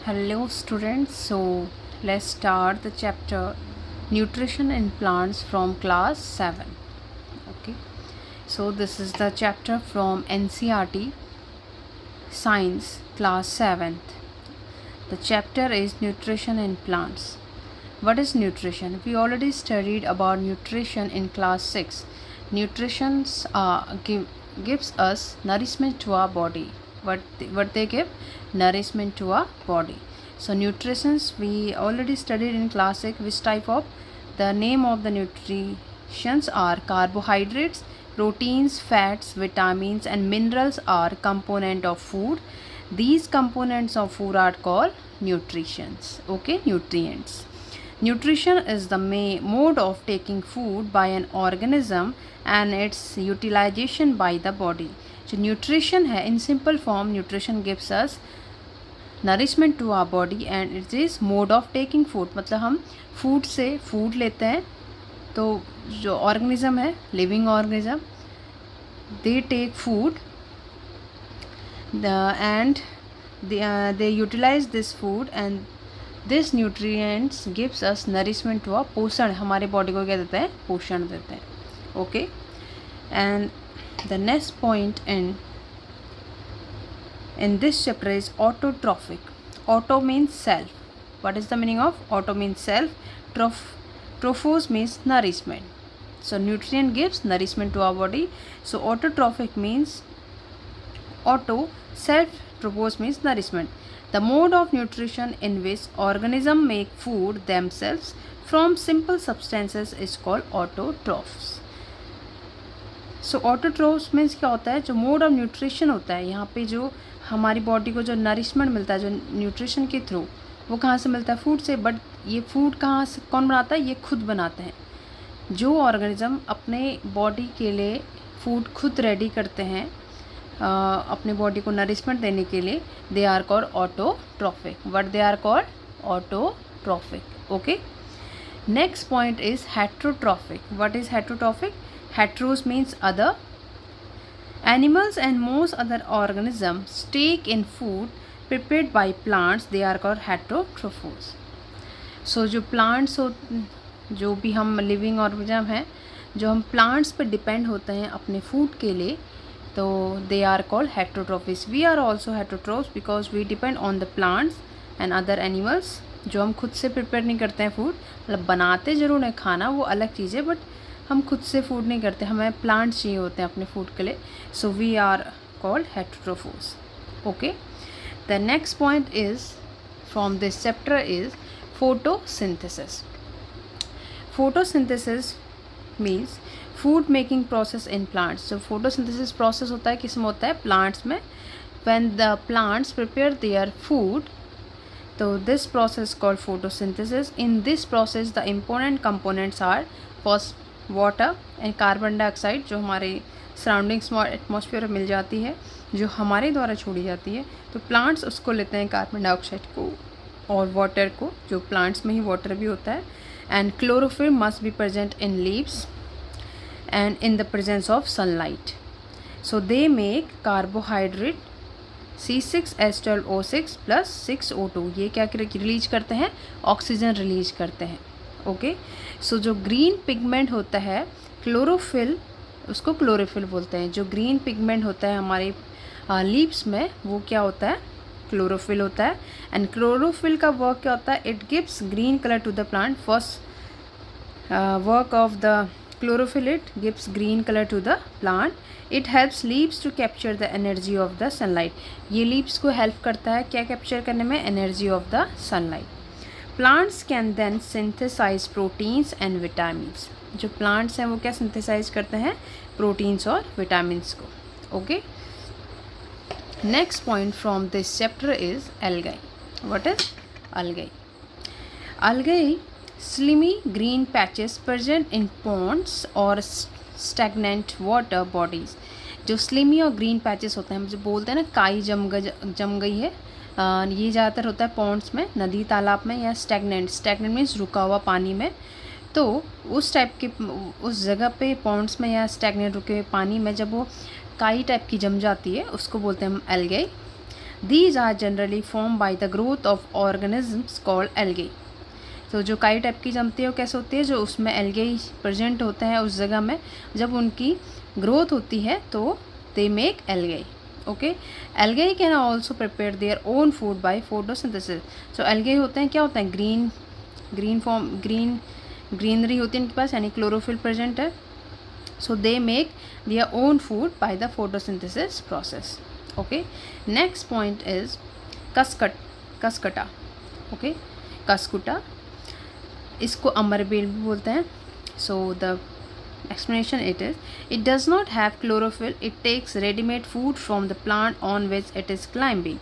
Hello students, so let's start the chapter Nutrition in Plants from class 7. Okay, so this is the chapter from NCERT Science class 7th. The chapter is Nutrition in Plants. What is nutrition? We already studied about nutrition in class 6. Nutrition gives us nourishment to our body. What they give? Nourishment to our body. So nutritions we already studied in class 6. Which type of? The name of the nutritions are carbohydrates, proteins, fats, vitamins and minerals are component of food. These components of food are called nutritions. Okay, nutrients. Nutrition is the mode of taking food by an organism and its utilization by the body. जो nutrition है in simple form nutrition gives us nourishment to our body and it is mode of taking food. मतलब हम food से food लेते हैं तो जो organism है living organism they take food and they utilize this food and this nutrients gives us nourishment to our पोषण हमारे बॉडी को क्या देते हैं पोषण देते हैं. Okay and the next point in this chapter is autotrophic. Auto means self. What is the meaning of auto? Means self. Trophos means nourishment. So nutrient gives nourishment to our body. So autotrophic means auto, self. Trophos means nourishment. The mode of nutrition in which organisms make food themselves from simple substances is called autotrophs. So autotrophs means क्या होता है? जो mode of nutrition होता है यहाँ पे जो हमारी बॉडी को जो नरिशमेंट मिलता है जो न्यूट्रिशन के थ्रू वो कहाँ से मिलता है? फूड से. बट ये फूड कहाँ से कौन बनाता है? ये खुद बनाते हैं. जो ऑर्गेनिज्म अपने बॉडी के लिए फूड खुद रेडी करते हैं अपने बॉडी को नरिशमेंट देने के लिए they are called autotrophic. What they are called? Autotrophic. Okay. Next point is heterotrophic. What is heterotrophic? Heteros means other. Animals and most other organisms take in food prepared by plants. They are called heterotrophs. So जो plants हो जो भी हम living organism हैं जो हम plants पर depend होते हैं अपने food के लिए तो they are called heterotrophs. We are also heterotrophs because we depend on the plants and other animals. जो हम खुद से prepare नहीं करते हैं food. मतलब बनाते ज़रूर हैं खाना वो अलग चीज़ है बट हम खुद से फूड नहीं करते. हमें प्लांट्स चाहिए होते हैं अपने फूड के लिए. So we are called heterotrophs. Okay. The next point is from this chapter is photosynthesis. Photosynthesis means food making process in plants. जो फोटोसिंथेसिस प्रोसेस होता है किस में होता है? प्लांट्स में. When the plants prepare their food तो this process called photosynthesis. In this process the important components are first water and carbon dioxide जो हमारे सराउंडिंग्स में एटमॉस्फेयर में मिल जाती है जो हमारे द्वारा छोड़ी जाती है. तो प्लांट्स उसको लेते हैं कार्बन डाइऑक्साइड को और वाटर को जो प्लांट्स में ही वाटर भी होता है. And chlorophyll must be present in leaves and in the presence of sunlight. So they make carbohydrate C6H12O6 + 6O2. ये क्या रिलीज करते हैं? ऑक्सीजन रिलीज करते हैं. ओके. सो जो ग्रीन पिगमेंट होता है क्लोरोफिल उसको क्लोरोफिल बोलते हैं. जो ग्रीन पिगमेंट होता है हमारे लीव्स में वो क्या होता है? क्लोरोफिल होता है. एंड क्लोरोफिल का वर्क क्या होता है? It gives green colour to the plant. First work of the chlorophyll it gives green colour to the plant. It helps leaves to capture the energy of the sunlight. ये leaves को help करता है क्या capture करने में? Energy of the sunlight. Plants can then synthesise proteins and vitamins. जो plants हैं वो क्या सिंथेसाइज करते हैं? प्रोटीन्स और विटामिन्स को. Okay. Next point from this chapter is algae. What is algae? Algae slimy green patches present in ponds or stagnant water bodies. जो slimy और ग्रीन पैचेस होते हैं हम जो बोलते हैं ना काई जम गई है ये ज़्यादातर होता है पॉन्ड्स में नदी तालाब में या स्टैगनेंट मीन्स रुका हुआ पानी में. तो उस टाइप के उस जगह पे पॉन्ड्स में या स्टैगनेंट रुके हुए पानी में जब वो काई टाइप की जम जाती है उसको बोलते हैं हम algae. These are generally formed by the growth of organisms called algae. तो जो काई टाइप की जमती है वो कैसे होती है, जो उसमें एल्गे प्रेजेंट होते हैं उस जगह में, जब उनकी ग्रोथ होती है तो they make algae. Okay, algae can also prepare their own food by photosynthesis. जो एल्गे होते हैं क्या होते हैं, ग्रीनरी होती है इनके पास, यानी क्लोरोफिल प्रेजेंट है. So they make their own food by the photosynthesis process. Okay, next point is cuscuta. Okay, cuscuta, इसको अमरबेल भी बोलते हैं. So the explanation it does not have chlorophyll. It takes ready-made food from the plant on which it is climbing.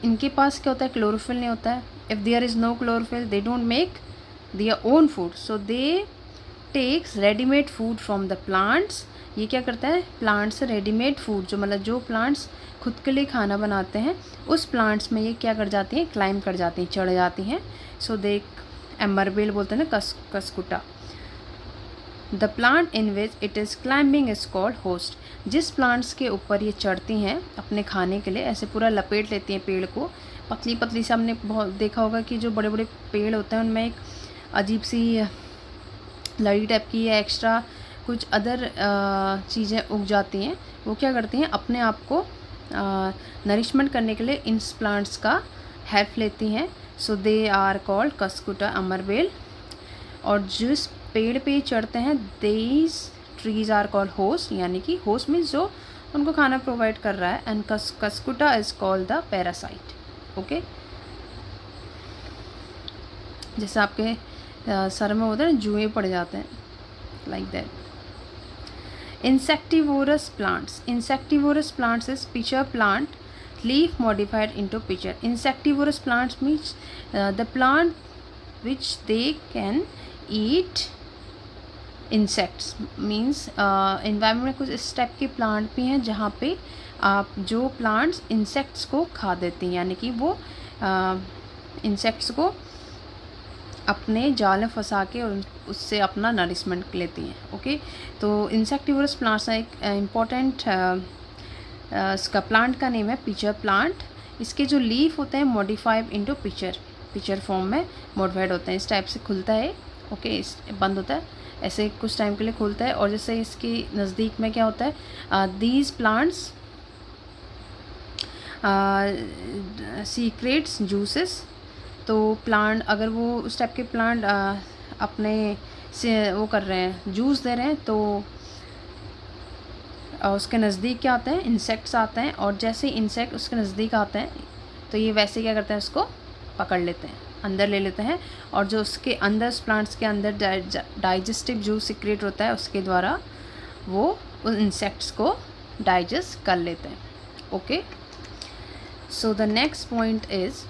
इनके पास क्या होता है, chlorophyll नहीं होता है. if there is no chlorophyll they don't make their own food, so they takes ready-made food from the plants. ये क्या करता है, प्लांट से रेडीमेड फूड, जो मतलब जो प्लांट्स खुद के लिए खाना बनाते हैं उस प्लांट्स में ये क्या कर जाती हैं, क्लाइंब कर जाती हैं, चढ़ जाती हैं. सो दे एमरबेल बोलते हैं ना, कसकुटा. The plant in which it is climbing is called host. जिस प्लांट्स के ऊपर ये चढ़ती हैं अपने खाने के लिए, ऐसे पूरा लपेट लेती हैं पेड़ को, पतली पतली से. हमने बहुत देखा होगा कि जो बड़े बड़े पेड़ होते हैं उनमें एक अजीब सी लड़ी टाइप की या एक्स्ट्रा कुछ अदर चीज़ें उग जाती हैं. वो क्या करती हैं, अपने आप को नरिशमेंट करने के लिए इन प्लांट्स का हेल्प लेती हैं. So they are called cuscuta, अमरबेल. और जिस पेड़ पे चढ़ते हैं these trees are called host, यानी कि होस्ट मीन्स जो उनको खाना प्रोवाइड कर रहा है. And कसकुटा is called the parasite. Okay, जैसे आपके सर में होता है ना, जुएं पड़ जाते हैं, like that. Insectivorous plants is pitcher plant, leaf modified into pitcher. Insectivorous plants means the plant which they can eat insects. Means environment में कुछ इस टाइप के प्लांट भी हैं जहाँ पे आप जो प्लांट्स इंसेक्ट्स को खा देती हैं, यानी कि वो इंसेक्ट्स को अपने जाल में फंसा के और उससे अपना नरिशमेंट लेती हैं. ओके, तो इंसेक्टिवोरस प्लांट्स एक इम्पॉर्टेंट इसका प्लांट का नेम है पिचर प्लांट. इसके जो लीफ होते हैं मॉडिफाइड इनटू पिचर फॉर्म में मॉडिफाइड होते हैं. इस टाइप से खुलता है. ओके, बंद होता है, ऐसे कुछ टाइम के लिए खुलता है. और जैसे इसके नज़दीक में क्या होता है, दीज प्लांट्स सीक्रेट्स जूसेस. तो प्लांट अगर वो उस टाइप के प्लांट अपने से वो कर रहे हैं, जूस दे रहे हैं, तो उसके नज़दीक क्या आते हैं, इंसेक्ट्स आते हैं. और जैसे इंसेक्ट उसके नज़दीक आते हैं तो ये वैसे क्या करते हैं, उसको पकड़ लेते हैं, अंदर ले लेते हैं. और जो उसके अंदर प्लांट्स के अंदर डाइजेस्टिव जूस सीक्रेट होता है उसके द्वारा वो उन इंसेक्ट्स को डाइजेस्ट कर लेते हैं. Okay, so the next point is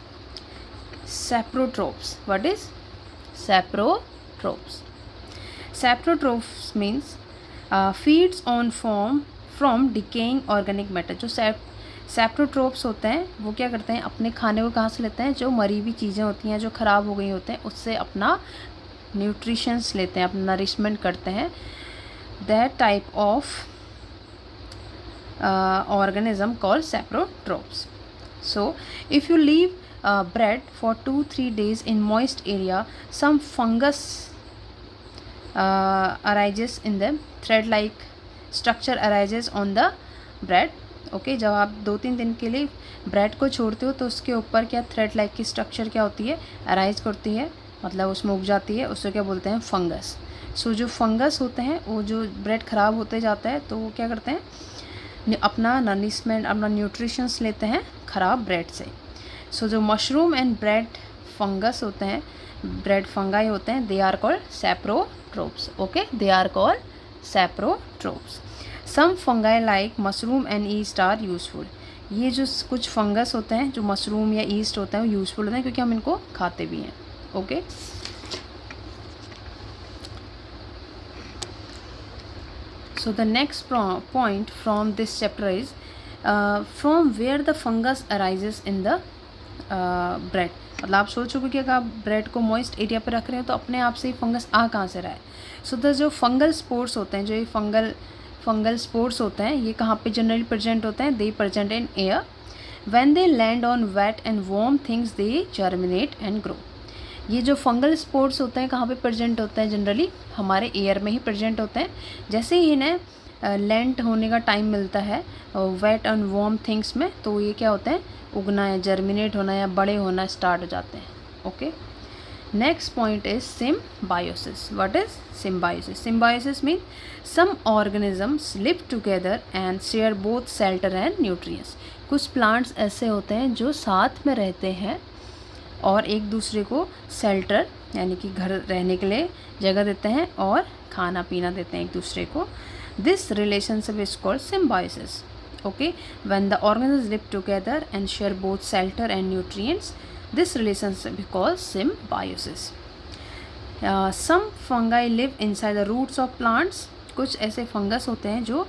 saprotrophs. What is saprotrophs? Saprotrophs means feeds on from decaying organic matter. जो saprotrophs होते हैं वो क्या करते हैं, अपने खाने को कहाँ से लेते हैं, जो मरी हुई चीज़ें होती हैं, जो ख़राब हो गई होते हैं, उससे अपना न्यूट्रिशंस लेते हैं, अपना नरिशमेंट करते हैं. That type of organism called saprotrophs. So if you leave bread for 2-3 days in moist area, some fungus arises in the thread like structure arises on the bread. Okay, जब आप 2-3 दिन के लिए ब्रेड को छोड़ते हो तो उसके ऊपर क्या थ्रेड लाइक की स्ट्रक्चर क्या होती है, अराइज करती है, मतलब उसमें उग जाती है. उसको क्या बोलते हैं, फंगस. सो जो फंगस होते हैं वो जो ब्रेड ख़राब होते जाता है तो वो क्या करते हैं, अपना नरिशमेंट, अपना न्यूट्रिशंस लेते हैं ख़राब ब्रेड से. सो जो मशरूम एंड ब्रेड फंगस होते हैं, ब्रेड फंगाई होते हैं, they are called saprotrophs. Okay, they are called saprotrophs. Some fungi like mushroom and yeast are useful. ये जो कुछ फंगस होते हैं जो मशरूम या ईस्ट होते हैं वो यूजफुल होते हैं क्योंकि हम इनको खाते भी हैं. Okay, so the next point from this chapter is from where the fungus arises in the bread. मतलब आप सोचोगे कि अगर आप ब्रेड को मॉइस्ट एरिया पर रख रहे हो तो अपने आप से ही फंगस आ कहाँ से रहा है. सो द जो फंगल स्पोर्स होते हैं, जो ये फंगल स्पोर्स होते हैं, ये कहाँ पे जनरली प्रेजेंट होते हैं, दे present in air. When they land on wet and warm things they germinate and grow. ये जो फंगल स्पोर्स होते हैं कहाँ पे प्रेजेंट होते हैं? जनरली हमारे एयर में ही प्रेजेंट होते हैं. जैसे ही इन्हें लैंड होने का टाइम मिलता है वेट एंड वार्म थिंग्स में, तो ये क्या होते हैं? उगना या जर्मिनेट होना या बड़े होना स्टार्ट हो जाते हैं. Okay. Next point is symbiosis. What is symbiosis? Symbiosis means some organisms live together and share both shelter and nutrients. कुछ प्लांट्स ऐसे होते हैं जो साथ में रहते हैं और एक दूसरे को शेल्टर यानी कि घर रहने के लिए जगह देते हैं और खाना पीना देते हैं एक दूसरे को. This relationship is called symbiosis. Okay, when the organisms live together and share both shelter and nutrients, this relationship is called symbiosis. Some fungi live inside the roots of plants. कुछ ऐसे फंगस होते हैं जो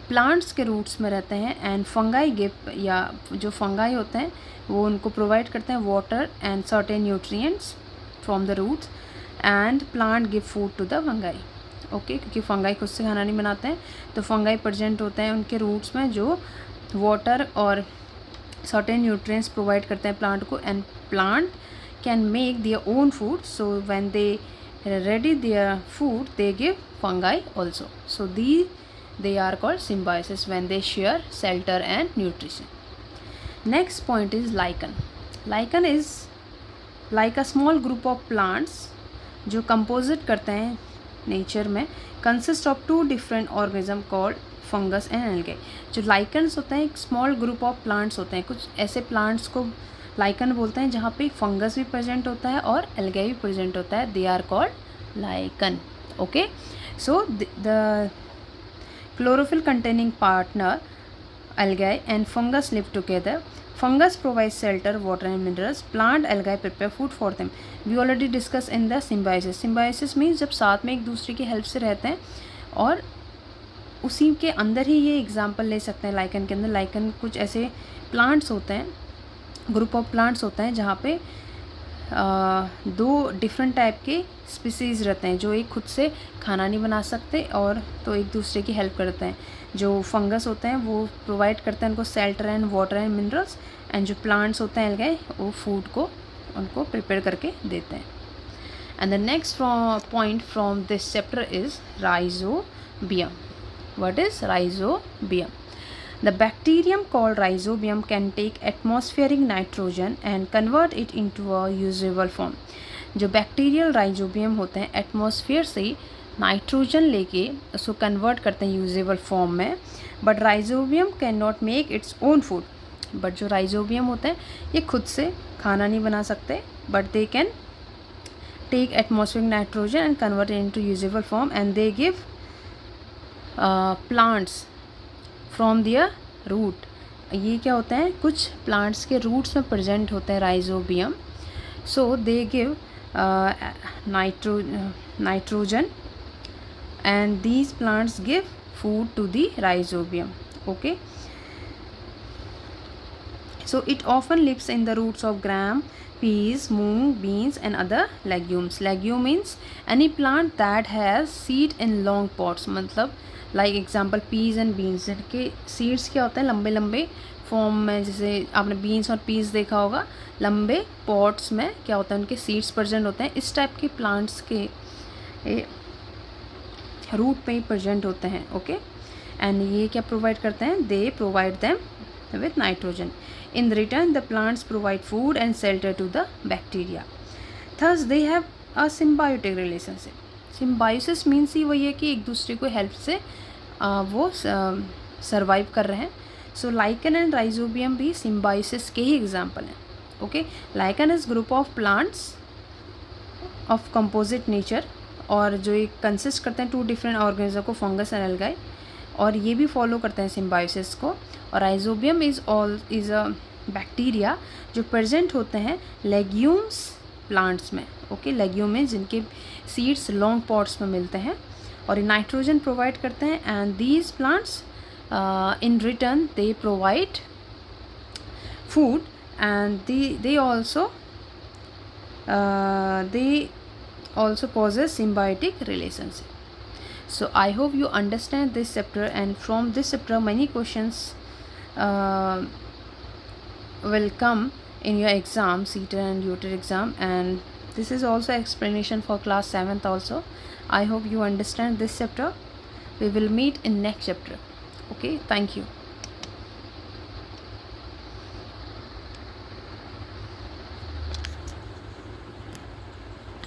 plants के roots में रहते हैं. And fungi give या जो फंगाई होते हैं वो उनको प्रोवाइड करते हैं water and certain nutrients from the roots and plant give food to the fungi. Okay, क्योंकि फंगाई खुद से खाना नहीं बनाते हैं तो फंगाई प्रेजेंट होते हैं उनके रूट्स में जो वाटर और सर्टेन न्यूट्रिएंट्स प्रोवाइड करते हैं प्लांट को. And plant can make their own food. So when they ready their food they give fungi also. So they are called symbiosis when they share shelter and nutrition. Next point is lichen. Lichen is like a small group of plants जो composite करते हैं nature में, consist of two different organism called fungus and algae. जो lichens होते हैं एक small group of plants होते हैं. कुछ ऐसे plants को lichen बोलते हैं जहाँ पे फंगस भी प्रेजेंट होता है और algae भी प्रेजेंट होता है. They are called lichen. Okay, so the chlorophyll containing partner algae and fungus live together. Fungus provides shelter, water and minerals. Plant algae prepare food for them. We already discussed in the symbiosis. Symbiosis means जब साथ में एक दूसरे की help से रहते हैं और उसी के अंदर ही ये एग्जाम्पल ले सकते हैं लाइकन के अंदर. लाइकन कुछ ऐसे प्लांट्स होते हैं, ग्रुप ऑफ प्लांट्स होते हैं जहाँ पे दो डिफरेंट टाइप के स्पीसीज़ रहते हैं जो एक खुद से खाना नहीं बना सकते और तो एक दूसरे की हेल्प करते हैं. जो फंगस होते हैं वो प्रोवाइड करते हैं उनको shelter and water and minerals. And जो प्लांट्स होते हैं अलगे वो फूड को उनको प्रिपेयर करके देते हैं. And the next point from this chapter is rhizobium. What is rhizobium? The bacterium called rhizobium can take atmospheric nitrogen and convert it into a usable form. जो बैक्टीरियल राइजोबियम होते हैं atmosphere से nitrogen लेके उसको convert करते हैं usable form में. But rhizobium can not make its own food. But जो राइजोबियम होते हैं ये खुद से खाना नहीं बना सकते, but they can take atmospheric nitrogen and convert it into usable form and they give plants from their root. ये क्या होता है? कुछ प्लांट्स के रूट्स में प्रेजेंट होते हैं rhizobium. So they give nitrogen and these plants give food to the rhizobium. Okay, so it often lives in the roots of gram, peas, moong, beans and other legumes. Legume means any plant that has seed in long pods. मतलब like example peas and beans, जिनके seeds क्या होते हैं लंबे लंबे form में. जैसे आपने बीन्स और पीस देखा होगा लंबे पॉट्स में क्या होता है उनके सीड्स प्रेजेंट होते हैं. इस टाइप के प्लांट्स के रूट पे ही प्रेजेंट होते हैं. ओके, एंड ये क्या प्रोवाइड करते हैं? They provide them with nitrogen. In return, the plants provide food and shelter to the bacteria. Thus, they have a symbiotic relationship. Symbiosis means ही वही है कि एक दूसरे को हेल्प से वो सर्वाइव कर रहे हैं. सो लाइकन एंड राइजोबियम भी सिम्बायोसिस के ही एग्जाम्पल हैं. Okay, lichen is group of plants of composite nature और जो एक कंसिस्ट करते हैं टू डिफरेंट ऑर्गेनिज्म को, फंगस एंड एल्गाई, और ये भी फॉलो करते हैं सिम्बायोसिस को. और राइजोबियम इज़ अ बैक्टीरिया जो प्रेजेंट होते हैं लेग्यूम्स प्लांट्स में. ओके, लेग्यूम में जिनके सीड्स लॉन्ग पॉट्स में मिलते हैं और ये नाइट्रोजन प्रोवाइड करते हैं. And these plants in return they provide food and they also possess symbiotic relationship. So I hope you understand this chapter, and from this chapter many questions will come in your exam, CETA and UTER exam, and this is also explanation for class 7th also. I hope you understand this chapter. We will meet in next chapter. Okay, thank you.